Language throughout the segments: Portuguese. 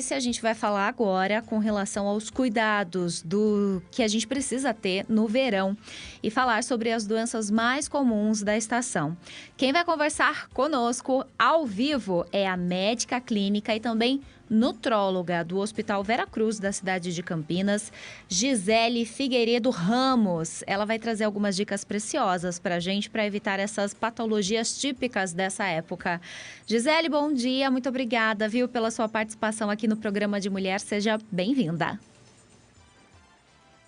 A gente vai falar agora com relação aos cuidados do que a gente precisa ter no verão e falar sobre as doenças mais comuns da estação. Quem vai conversar conosco ao vivo é a médica clínica e também nutróloga do Hospital Vera Cruz da cidade de Campinas, Gisele Figueiredo Ramos. Ela vai trazer algumas dicas preciosas para a gente para evitar essas patologias típicas dessa época. Gisele, bom dia, muito obrigada, viu, pela sua participação aqui no programa de Mulher. Seja bem-vinda.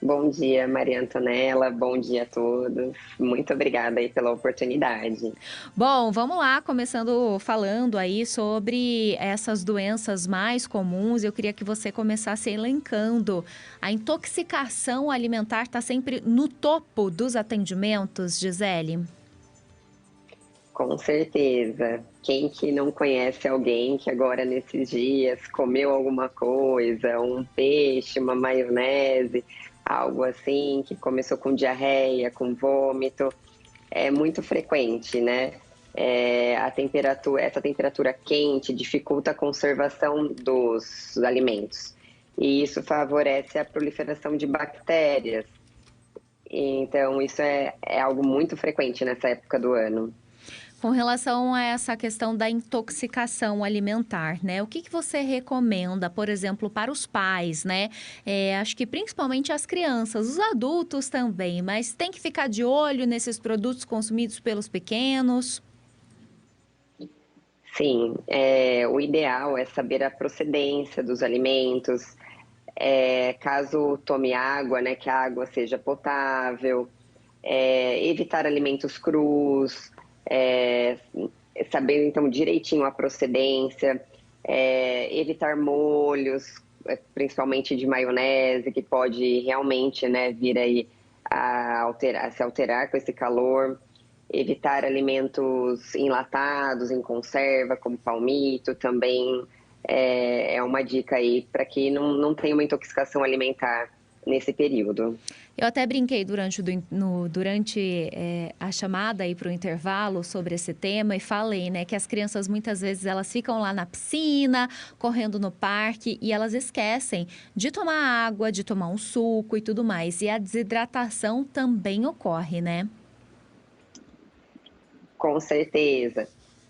Bom dia, Maria Antonella. Bom dia a todos. Muito obrigada aí pela oportunidade. Bom, vamos lá, começando falando aí sobre essas doenças mais comuns. Eu queria que você começasse elencando. A intoxicação alimentar está sempre no topo dos atendimentos, Gisele? Com certeza. Quem que não conhece alguém que agora nesses dias comeu alguma coisa, um peixe, uma maionese, algo assim, que começou com diarreia, com vômito, é muito frequente, né? Essa temperatura quente dificulta a conservação dos alimentos e isso favorece a proliferação de bactérias. Então, isso é algo muito frequente nessa época do ano. Com relação a essa questão da intoxicação alimentar, né? O que você recomenda, por exemplo, para os pais, né? Acho que principalmente as crianças, os adultos também, mas tem que ficar de olho nesses produtos consumidos pelos pequenos? Sim, o ideal é saber a procedência dos alimentos, caso tome água, né, que a água seja potável, evitar alimentos crus, saber então direitinho a procedência, evitar molhos, principalmente de maionese, que pode realmente, né, vir aí se alterar com esse calor. Evitar alimentos enlatados, em conserva, como palmito, também é uma dica aí para que não tenha uma intoxicação alimentar nesse período. Eu até brinquei durante a chamada aí para o intervalo sobre esse tema e falei, né, que as crianças muitas vezes elas ficam lá na piscina, correndo no parque e elas esquecem de tomar água, de tomar um suco e tudo mais. E a desidratação também ocorre, né? Com certeza,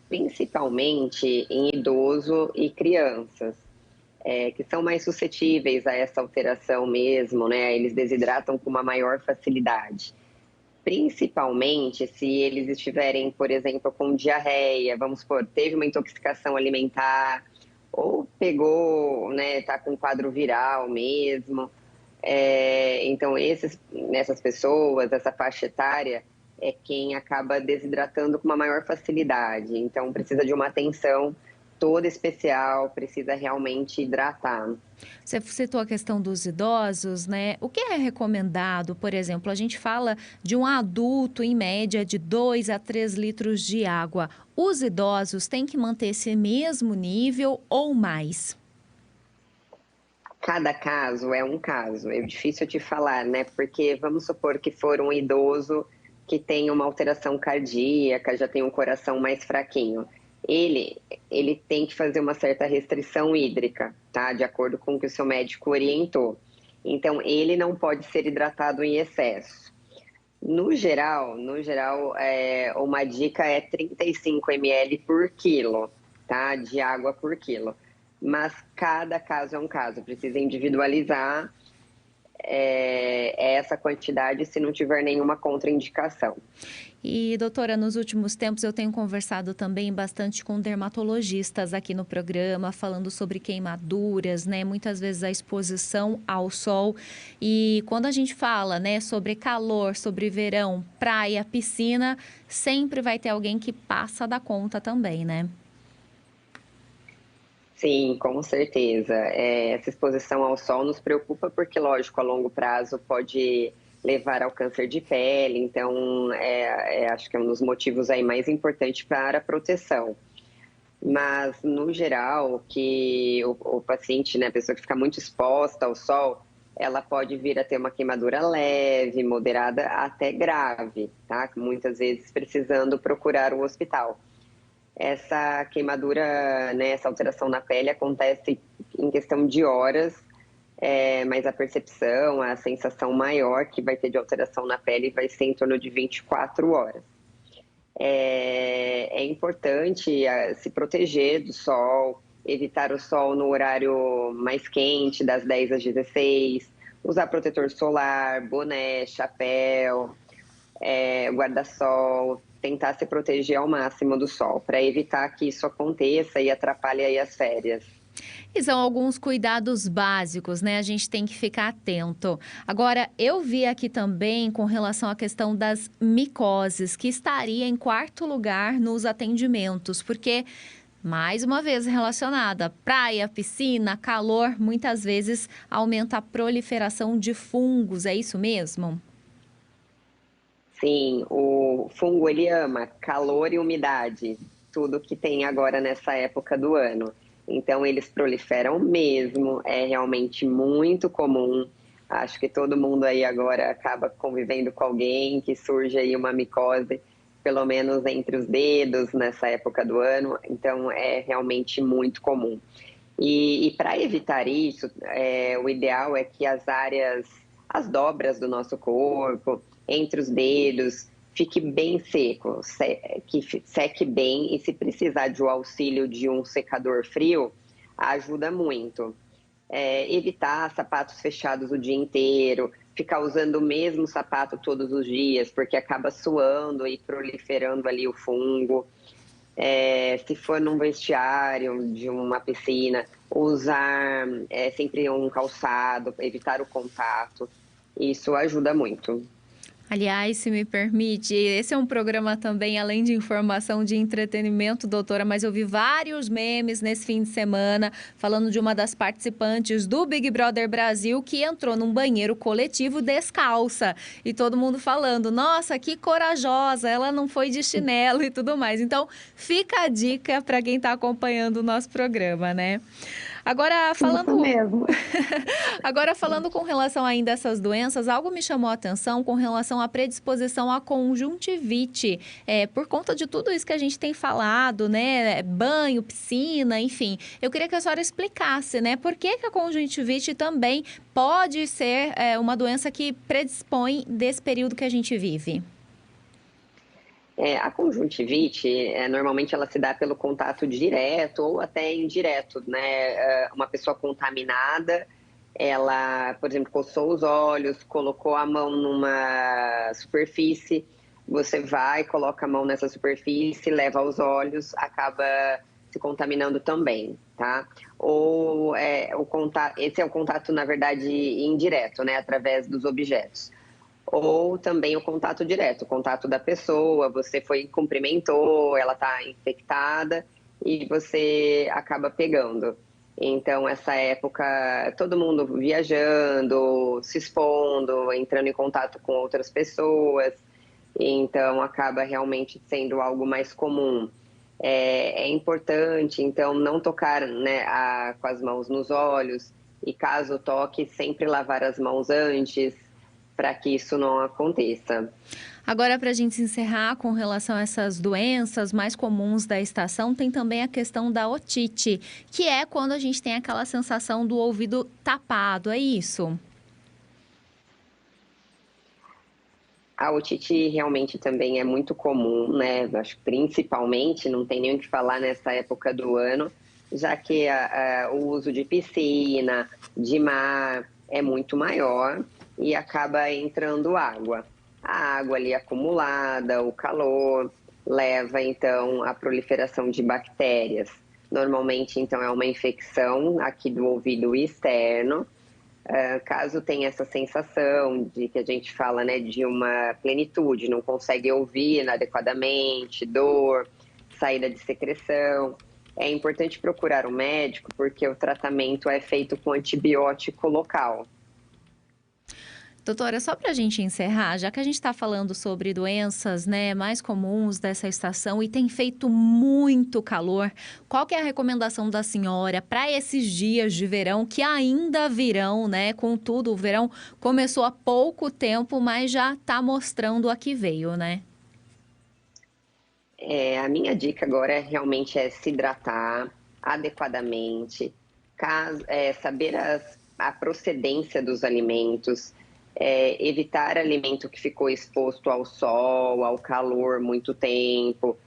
principalmente em idoso e crianças, que são mais suscetíveis a essa alteração mesmo, né? Eles desidratam com uma maior facilidade. Principalmente se eles estiverem, por exemplo, com diarreia, vamos supor, teve uma intoxicação alimentar, ou pegou, né, tá com quadro viral mesmo. Então, nessas pessoas, essa faixa etária, é quem acaba desidratando com uma maior facilidade. Então, precisa de uma atenção toda especial, precisa realmente hidratar. Você citou a questão dos idosos, né? O que é recomendado, por exemplo, a gente fala de um adulto, em média, de 2 a 3 litros de água. Os idosos têm que manter esse mesmo nível ou mais? Cada caso é um caso, é difícil te falar, né? Porque vamos supor que for um idoso que tem uma alteração cardíaca, já tem um coração mais fraquinho. Ele tem que fazer uma certa restrição hídrica, tá? De acordo com o que o seu médico orientou. Então, ele não pode ser hidratado em excesso. No geral, uma dica é 35 ml por quilo, tá? De água por quilo. Mas cada caso é um caso, precisa individualizar essa quantidade se não tiver nenhuma contraindicação. E, doutora, nos últimos tempos eu tenho conversado também bastante com dermatologistas aqui no programa, falando sobre queimaduras, né? Muitas vezes a exposição ao sol. E quando a gente fala, né, sobre calor, sobre verão, praia, piscina, sempre vai ter alguém que passa da conta também, né? Sim, com certeza. Essa exposição ao sol nos preocupa porque, lógico, a longo prazo pode levar ao câncer de pele. Então, acho que é um dos motivos aí mais importantes para a proteção. Mas, no geral, que o paciente, né, a pessoa que fica muito exposta ao sol, ela pode vir a ter uma queimadura leve, moderada, até grave, tá? Muitas vezes precisando procurar o hospital. essa queimadura, né, essa alteração na pele acontece em questão de horas, mas a percepção, a sensação maior que vai ter de alteração na pele vai ser em torno de 24 horas. É importante se proteger do sol, evitar o sol no horário mais quente, das 10 às 16, usar protetor solar, boné, chapéu, guarda-sol, tentar se proteger ao máximo do sol, para evitar que isso aconteça e atrapalhe aí as férias. E são alguns cuidados básicos, né? A gente tem que ficar atento. Agora, eu vi aqui também com relação à questão das micoses, que estaria em quarto lugar nos atendimentos, porque, mais uma vez relacionada, praia, piscina, calor, muitas vezes aumenta a proliferação de fungos, é isso mesmo? Sim, o fungo ele ama calor e umidade, tudo que tem agora nessa época do ano. Então eles proliferam mesmo, é realmente muito comum. Acho que todo mundo aí agora acaba convivendo com alguém que surge aí uma micose, pelo menos entre os dedos nessa época do ano. Então é realmente muito comum. E para evitar isso, o ideal é que as áreas, as dobras do nosso corpo, entre os dedos, fique bem seco, que seque bem, e se precisar de o auxílio de um secador frio, ajuda muito. Evitar sapatos fechados o dia inteiro, ficar usando o mesmo sapato todos os dias, porque acaba suando e proliferando ali o fungo. Se for num vestiário de uma piscina, usar sempre um calçado, evitar o contato. Isso ajuda muito. Aliás, se me permite, esse é um programa também, além de informação, de entretenimento, doutora, mas eu vi vários memes nesse fim de semana falando de uma das participantes do Big Brother Brasil que entrou num banheiro coletivo descalça. E todo mundo falando, nossa, que corajosa, ela não foi de chinelo e tudo mais. Então, fica a dica para quem está acompanhando o nosso programa, né? Agora, Isso falando mesmo. Agora, falando com relação ainda a essas doenças, algo me chamou a atenção com relação à predisposição à conjuntivite. Por conta de tudo isso que a gente tem falado, né? Banho, piscina, enfim. Eu queria que a senhora explicasse, né? Por que a conjuntivite também pode ser uma doença que predispõe desse período que a gente vive? A conjuntivite, normalmente ela se dá pelo contato direto ou até indireto, né? Uma pessoa contaminada, ela, por exemplo, coçou os olhos, colocou a mão numa superfície, você vai, coloca a mão nessa superfície, leva aos olhos, acaba se contaminando também, tá? Ou esse é o contato, na verdade, indireto, né? Através dos objetos. Ou também o contato direto, o contato da pessoa, você foi, cumprimentou, ela está infectada e você acaba pegando. Então, essa época, todo mundo viajando, se expondo, entrando em contato com outras pessoas, então acaba realmente sendo algo mais comum. É importante, então, não tocar, né, com as mãos nos olhos, e caso toque, sempre lavar as mãos antes, para que isso não aconteça. Agora, para a gente encerrar com relação a essas doenças mais comuns da estação, tem também a questão da otite, que é quando a gente tem aquela sensação do ouvido tapado, é isso? A otite realmente também é muito comum, né? Acho que principalmente, não tem nem o que falar nessa época do ano, já que o uso de piscina, de mar, é muito maior e acaba entrando água. A água ali acumulada, o calor, leva então à proliferação de bactérias. Normalmente, então, é uma infecção aqui do ouvido externo. Caso tenha essa sensação de que a gente fala, né, de uma plenitude, não consegue ouvir adequadamente, dor, saída de secreção, é importante procurar um médico porque o tratamento é feito com antibiótico local. Doutora, só para a gente encerrar, já que a gente está falando sobre doenças, né, mais comuns dessa estação e tem feito muito calor, qual que é a recomendação da senhora para esses dias de verão que ainda virão, né? Contudo, o verão começou há pouco tempo, mas já está mostrando a que veio, né? A minha dica agora realmente é se hidratar adequadamente, saber a procedência dos alimentos, evitar alimento que ficou exposto ao sol, ao calor muito tempo,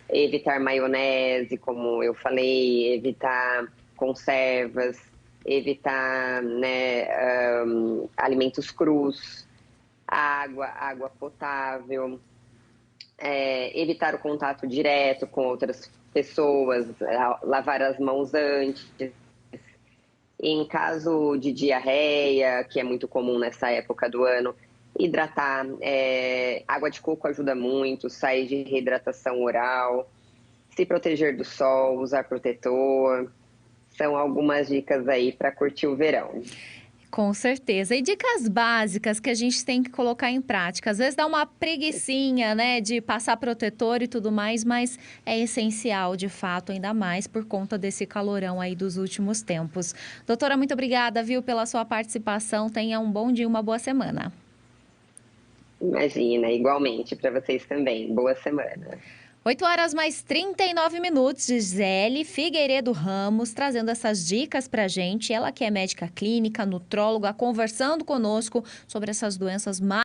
evitar maionese, como eu falei, evitar conservas, evitar, né, alimentos crus, água potável, evitar o contato direto com outras pessoas, lavar as mãos antes. Em caso de diarreia, que é muito comum nessa época do ano, hidratar. Água de coco ajuda muito, sair de reidratação oral, se proteger do sol, usar protetor. São algumas dicas aí para curtir o verão. Com certeza. E dicas básicas que a gente tem que colocar em prática. Às vezes dá uma preguicinha, né, de passar protetor e tudo mais, mas é essencial, de fato, ainda mais por conta desse calorão aí dos últimos tempos. Doutora, muito obrigada, viu, pela sua participação. Tenha um bom dia, uma boa semana. Imagina, igualmente para vocês também. Boa semana. 8 horas mais 39 minutos, Gisele Figueiredo Ramos, trazendo essas dicas pra gente. Ela que é médica clínica, nutróloga, conversando conosco sobre essas doenças mais